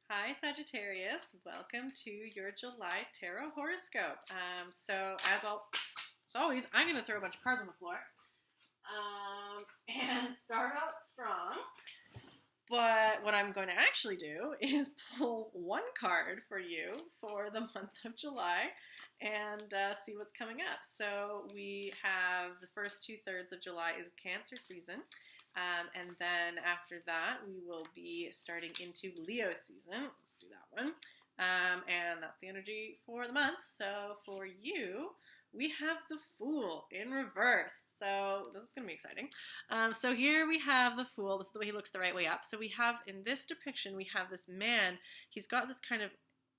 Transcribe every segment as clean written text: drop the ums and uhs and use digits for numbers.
Hi Sagittarius, welcome to your July Tarot Horoscope. As always, I'm going to throw a bunch of cards on the floor and start out strong. But what I'm going to actually do is pull one card for you for the month of July and see what's coming up. So we have the first 2/3 of July is Cancer season. And then after that, we will be starting into Leo season. Let's do that one. And that's the energy for the month. So for you, we have the Fool in reverse. So this is going to be exciting. So here we have the Fool. This is the way he looks the right way up. So we have, in this depiction, we have this man. He's got this kind of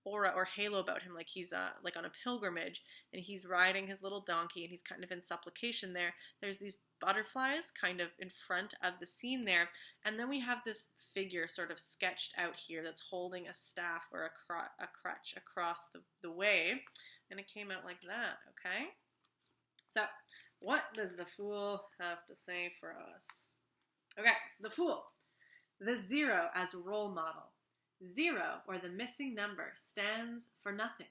aura or halo about him, like he's like on a pilgrimage, and he's riding his little donkey, and he's kind of in supplication there. There's these butterflies kind of in front of the scene there, and then we have this figure sort of sketched out here that's holding a staff or a crutch across the way, and it came out like that. Okay, so what does the Fool have to say for us? Okay, the Fool, the 0 as role model. 0, or the missing number, stands for nothing.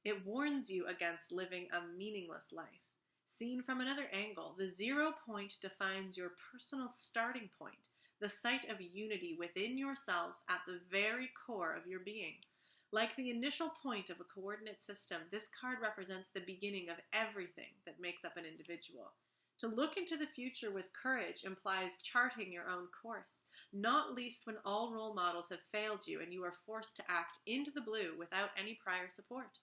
It warns you against living a meaningless life. Seen from another angle, the 0 point defines your personal starting point, the site of unity within yourself at the very core of your being. Like the initial point of a coordinate system, this card represents the beginning of everything that makes up an individual. To look into the future with courage implies charting your own course, not least when all role models have failed you and you are forced to act into the blue without any prior support.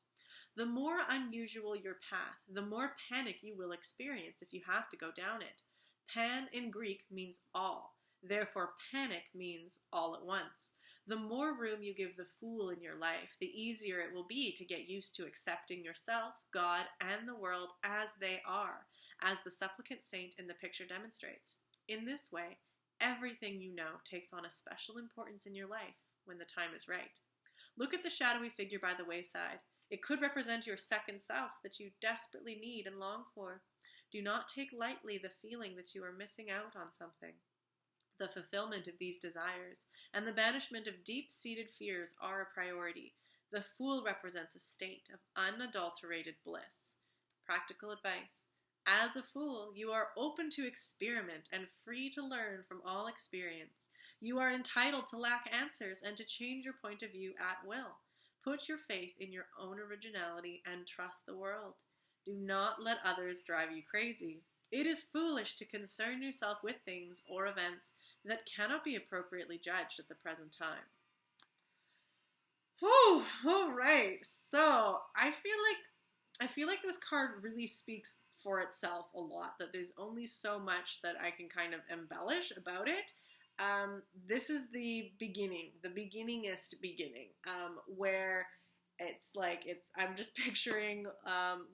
The more unusual your path, the more panic you will experience if you have to go down it. Pan in Greek means all, therefore panic means all at once. The more room you give the Fool in your life, the easier it will be to get used to accepting yourself, God, and the world as they are, as the supplicant saint in the picture demonstrates. In this way, everything you know takes on a special importance in your life when the time is right. Look at the shadowy figure by the wayside. It could represent your second self that you desperately need and long for. Do not take lightly the feeling that you are missing out on something. The fulfillment of these desires and the banishment of deep-seated fears are a priority. The Fool represents a state of unadulterated bliss. Practical advice. As a Fool, you are open to experiment and free to learn from all experience. You are entitled to lack answers and to change your point of view at will. Put your faith in your own originality and trust the world. Do not let others drive you crazy. It is foolish to concern yourself with things or events that cannot be appropriately judged at the present time. Whew, all right. So I feel like this card really speaks for itself a lot, that there's only so much that I can kind of embellish about it. This is the beginningest beginning, where I'm just picturing,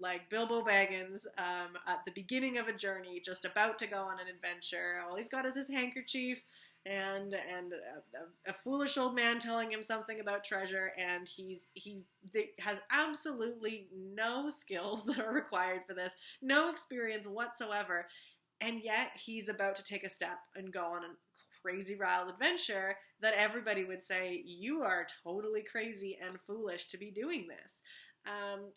like Bilbo Baggins, at the beginning of a journey, just about to go on an adventure. All he's got is his handkerchief and a foolish old man telling him something about treasure, and he has absolutely no skills that are required for this, no experience whatsoever, and yet he's about to take a step and go on a crazy wild adventure that everybody would say, you are totally crazy and foolish to be doing this.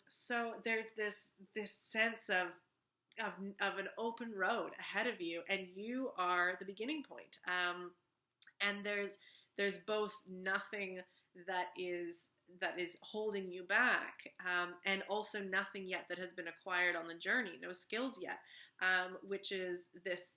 So there's this sense of an open road ahead of you, and you are the beginning point. And there's both nothing that is holding you back, and also nothing yet that has been acquired on the journey, no skills yet, which is this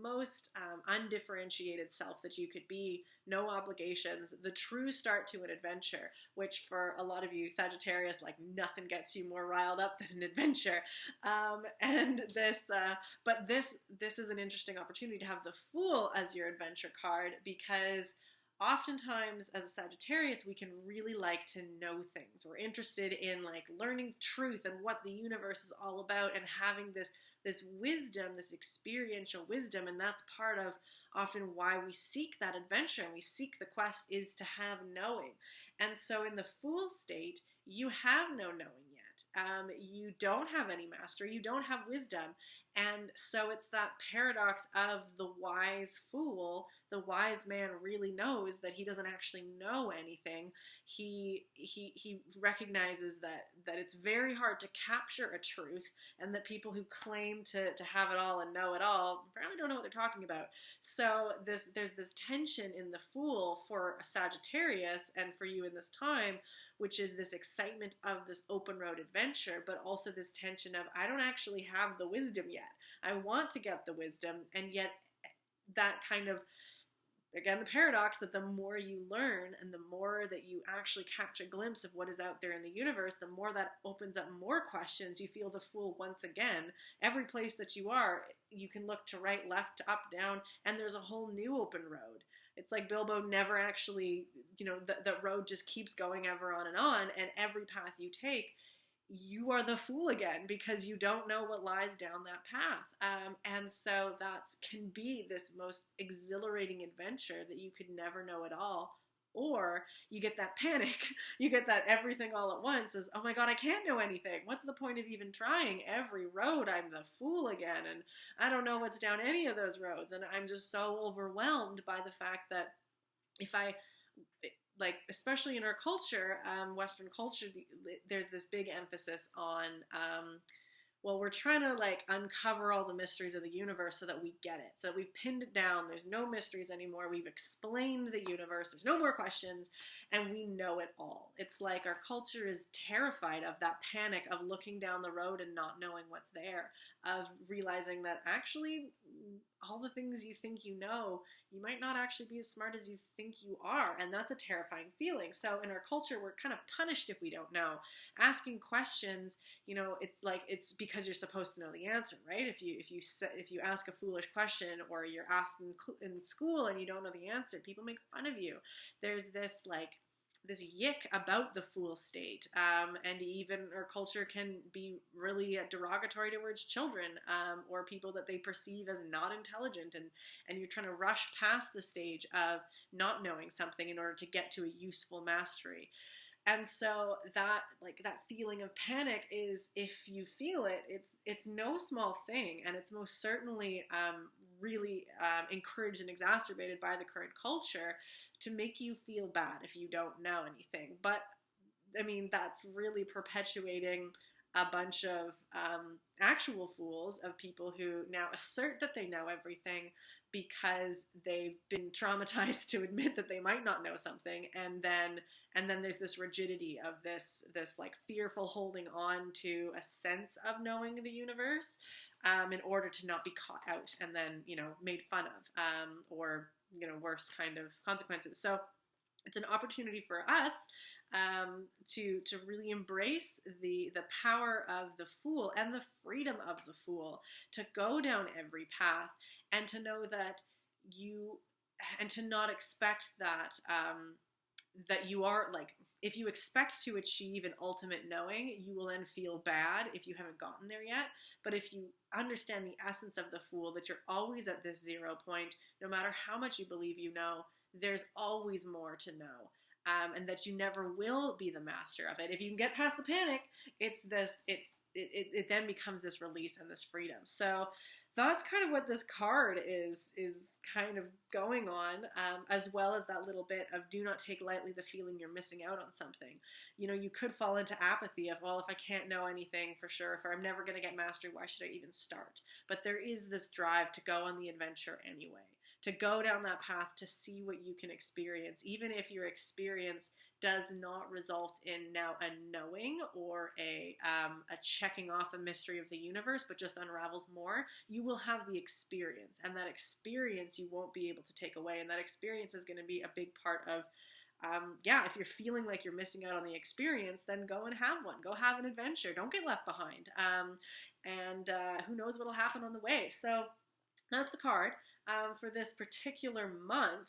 most undifferentiated self that you could be, no obligations, the true start to an adventure, which for a lot of you Sagittarius, like nothing gets you more riled up than an adventure. But this is an interesting opportunity to have the Fool as your adventure card, because oftentimes as a Sagittarius, we can really like to know things. We're interested in like learning truth and what the universe is all about, and having this wisdom, this experiential wisdom, and that's part of often why we seek that adventure and we seek the quest, is to have knowing. And so in the Fool state, you have no knowing yet. You don't have any mastery, you don't have wisdom, and so it's that paradox of the wise fool, the wise man really knows that he doesn't actually know anything. He recognizes that it's very hard to capture a truth, and that people who claim to have it all and know it all probably don't know what they're talking about. So there's this tension in the Fool for a Sagittarius and for you in this time, which is this excitement of this open road adventure, but also this tension of, I don't actually have the wisdom yet. I want to get the wisdom, and yet that kind of, again, the paradox that the more you learn and the more that you actually catch a glimpse of what is out there in the universe, the more that opens up more questions. You feel the Fool once again. Every place that you are, you can look to right, left, up, down, and there's a whole new open road. It's like Bilbo never actually, the road just keeps going ever on, and every path you take, you are the Fool again, because you don't know what lies down that path. And so that can be this most exhilarating adventure that you could never know at all. Or you get that panic, you get that everything all at once is, oh my God, I can't know anything. What's the point of even trying? Every road, I'm the Fool again, and I don't know what's down any of those roads. And I'm just so overwhelmed by the fact that especially in our culture, Western culture, there's this big emphasis on, we're trying to uncover all the mysteries of the universe so that we get it. So we've pinned it down. There's no mysteries anymore. We've explained the universe. There's no more questions, and we know it all. It's like our culture is terrified of that panic of looking down the road and not knowing what's there, of realizing that actually all the things you think you know, you might not actually be as smart as you think you are, and that's a terrifying feeling. So in our culture, we're kind of punished if we don't know. Asking questions, it's because you're supposed to know the answer, right? If you ask a foolish question, or you're asked in school and you don't know the answer, people make fun of you. There's this yick about the Fool state, and even our culture can be really derogatory towards children, or people that they perceive as not intelligent, and you're trying to rush past the stage of not knowing something in order to get to a useful mastery. And so that feeling of panic is, if you feel it, it's no small thing, and it's most certainly really encouraged and exacerbated by the current culture to make you feel bad if you don't know anything. But I mean, that's really perpetuating a bunch of actual fools, of people who now assert that they know everything because they've been traumatized to admit that they might not know something, and then there's this rigidity of this fearful holding on to a sense of knowing the universe, in order to not be caught out and then made fun of, or worse kind of consequences. So it's an opportunity for us to really embrace the power of the Fool and the freedom of the Fool, to go down every path, and to know that and to not expect that that you are if you expect to achieve an ultimate knowing, you will then feel bad if you haven't gotten there yet. But if you understand the essence of the Fool, that you're always at this 0 point, no matter how much you believe you know, there's always more to know. And that you never will be the master of it. If you can get past the panic, it then becomes this release and this freedom. So that's kind of what this card is kind of going on, as well as that little bit of, do not take lightly the feeling you're missing out on something. You could fall into apathy of, well, if I can't know anything for sure, if I'm never going to get mastery, why should I even start? But there is this drive to go on the adventure anyway, to go down that path, to see what you can experience, even if your experience does not result in now a knowing or a checking off a mystery of the universe, but just unravels more. You will have the experience, and that experience you won't be able to take away, and that experience is going to be a big part of, if you're feeling like you're missing out on the experience, then go and have one. Go have an adventure. Don't get left behind. And who knows what'll happen on the way. So that's the card. For this particular month,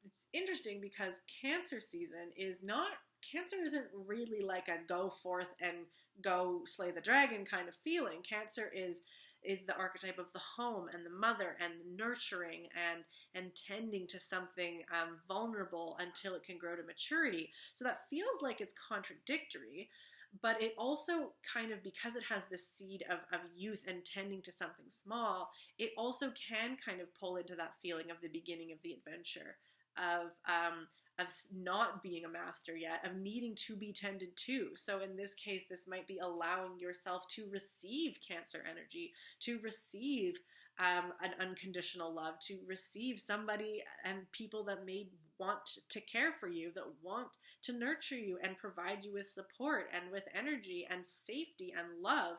it's interesting because Cancer season Cancer isn't really like a go forth and go slay the dragon kind of feeling. Cancer is the archetype of the home and the mother and the nurturing and tending to something vulnerable until it can grow to maturity. So that feels like it's contradictory. but it also kind of, because it has this seed of youth and tending to something small, it also can kind of pull into that feeling of the beginning of the adventure, of not being a master yet, of needing to be tended to. So in this case, this might be allowing yourself to receive Cancer energy, to receive an unconditional love, to receive somebody and people that may want to care for you, that want to nurture you and provide you with support and with energy and safety and love.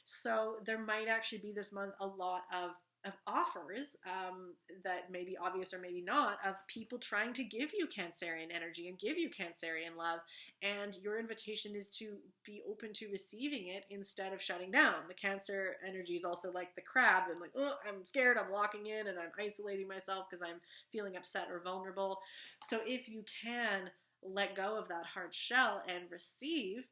So there might actually be this month a lot of offers that may be obvious or maybe not, of people trying to give you Cancerian energy and give you Cancerian love, and your invitation is to be open to receiving it instead of shutting down. The Cancer energy is also like the crab, and like, oh, I'm scared, I'm locking in, and I'm isolating myself because I'm feeling upset or vulnerable. So if you can let go of that hard shell and receive,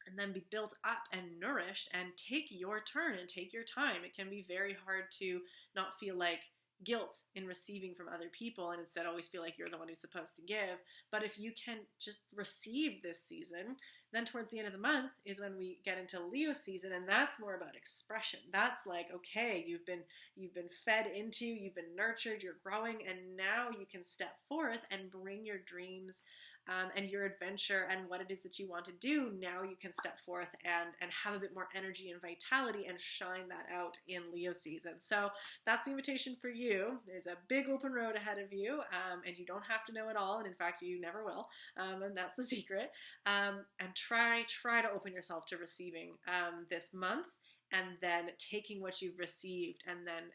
and then be built up and nourished and take your turn and take your time. It can be very hard to not feel like guilt in receiving from other people and instead always feel like you're the one who's supposed to give. But if you can just receive this season, then towards the end of the month is when we get into Leo season, and that's more about expression. That's like, okay, you've been fed into, you've been nurtured, you're growing, and now you can step forth and bring your dreams and your adventure and what it is that you want to do. Now you can step forth and have a bit more energy and vitality and shine that out in Leo season. So that's the invitation for you. There's a big open road ahead of you, and you don't have to know it all, and in fact you never will, and that's the secret. And try to open yourself to receiving this month, and then taking what you've received and then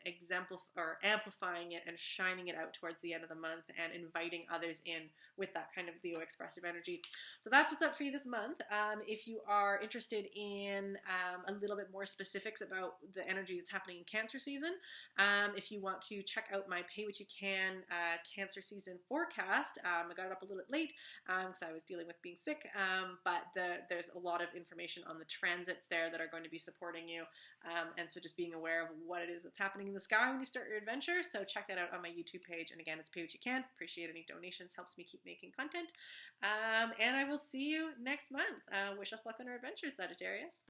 amplifying it and shining it out towards the end of the month and inviting others in with that kind of Leo expressive energy. So that's what's up for you this month. If you are interested in a little bit more specifics about the energy that's happening in Cancer season, if you want to check out my Pay What You Can Cancer season forecast, I got it up a little bit late because I was dealing with being sick, but there's a lot of information on the transits there that are going to be supporting you. And so just being aware of what it is that's happening in the sky when you start your adventure. So check that out on my YouTube page. And again, it's Pay What You Can. Appreciate any donations. Helps me keep making content. And I will see you next month. Wish us luck on our adventures, Sagittarius.